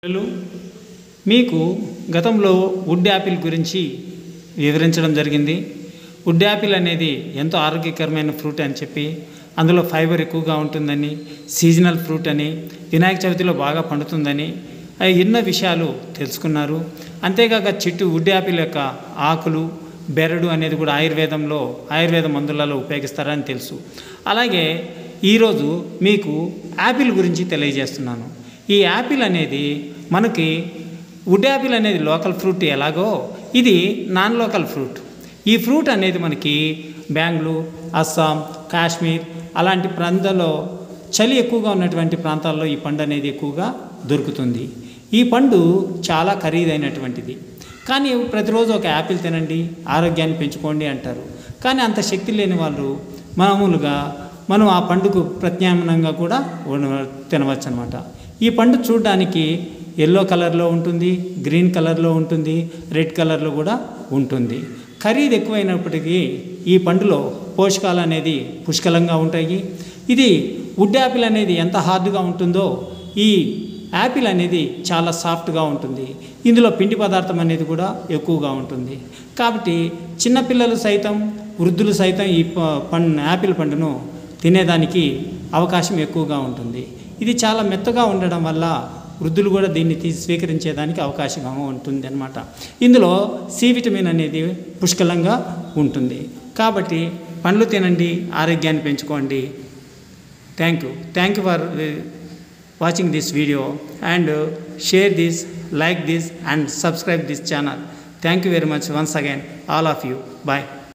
పిల్లలు మీకు గతంలో వుడ్ యాపిల్ గురించి వివరించడం జరిగింది. వుడ్ యాపిల్ అనేది ఎంతో ఆరోగ్యకరమైన ఫ్రూట్ అని చెప్పి, అందులో ఫైబర్ ఎక్కువగా ఉంటుందని, సీజనల్ ఫ్రూట్ అని, వినాయక చవితిలో బాగా పండుతుందని ఎన్నో విషయాలు తెలుసుకున్నారు. అంతేకాక చెట్టు వుడ్ యాపిల్ యొక్క ఆకులు, బెరడు అనేది కూడా ఆయుర్వేద మందులలో ఉపయోగిస్తారని తెలుసు. అలాగే ఈరోజు మీకు యాపిల్ గురించి తెలియజేస్తున్నాను. ఈ యాపిల్ అనేది మనకి వుడ్ యాపిల్ అనేది లోకల్ ఫ్రూట్ ఎలాగో ఇది నాన్ లోకల్ ఫ్రూట్. ఈ ఫ్రూట్ అనేది మనకి బెంగళూరు, అస్సాం, కాశ్మీర్ అలాంటి ప్రాంతాల్లో చలి ఎక్కువగా ఉన్నటువంటి ప్రాంతాల్లో ఈ పండు అనేది ఎక్కువగా దొరుకుతుంది. ఈ పండు చాలా ఖరీదైనటువంటిది. కానీ ప్రతిరోజు ఒక యాపిల్ తినండి, ఆరోగ్యాన్ని పెంచుకోండి అంటారు. కానీ అంత శక్తి లేని వాళ్ళు మామూలుగా మనం ఆ పండుకు ప్రత్యామ్నాయంగా కూడా తినవచ్చు అనమాట. ఈ పండు చూడడానికి ఎల్లో కలర్లో ఉంటుంది, గ్రీన్ కలర్లో ఉంటుంది, రెడ్ కలర్లో కూడా ఉంటుంది. ఖరీదు ఎక్కువైనప్పటికీ ఈ పండులో పోషకాలు అనేది పుష్కలంగా ఉంటాయి. ఇది వుడ్ యాపిల్ అనేది ఎంత హార్డ్గా ఉంటుందో ఈ యాపిల్ అనేది చాలా సాఫ్ట్గా ఉంటుంది. ఇందులో పిండి పదార్థం అనేది కూడా ఎక్కువగా ఉంటుంది. కాబట్టి చిన్నపిల్లలు సైతం, వృద్ధులు సైతం ఈ యాపిల్ పండును తినేదానికి అవకాశం ఎక్కువగా ఉంటుంది. ఇది చాలా మెత్తగా ఉండడం వల్ల వృద్ధులు కూడా దీన్ని స్వీకరించేదానికి అవకాశంగా ఉంటుంది అన్నమాట. ఇందులో సి విటమిన్ అనేది పుష్కలంగా ఉంటుంది. కాబట్టి పండ్లు తినండి, ఆరోగ్యాన్ని పెంచుకోండి. Thank you for watching this video and share this, like this and subscribe this channel. Thank you very much once again, all of you. Bye.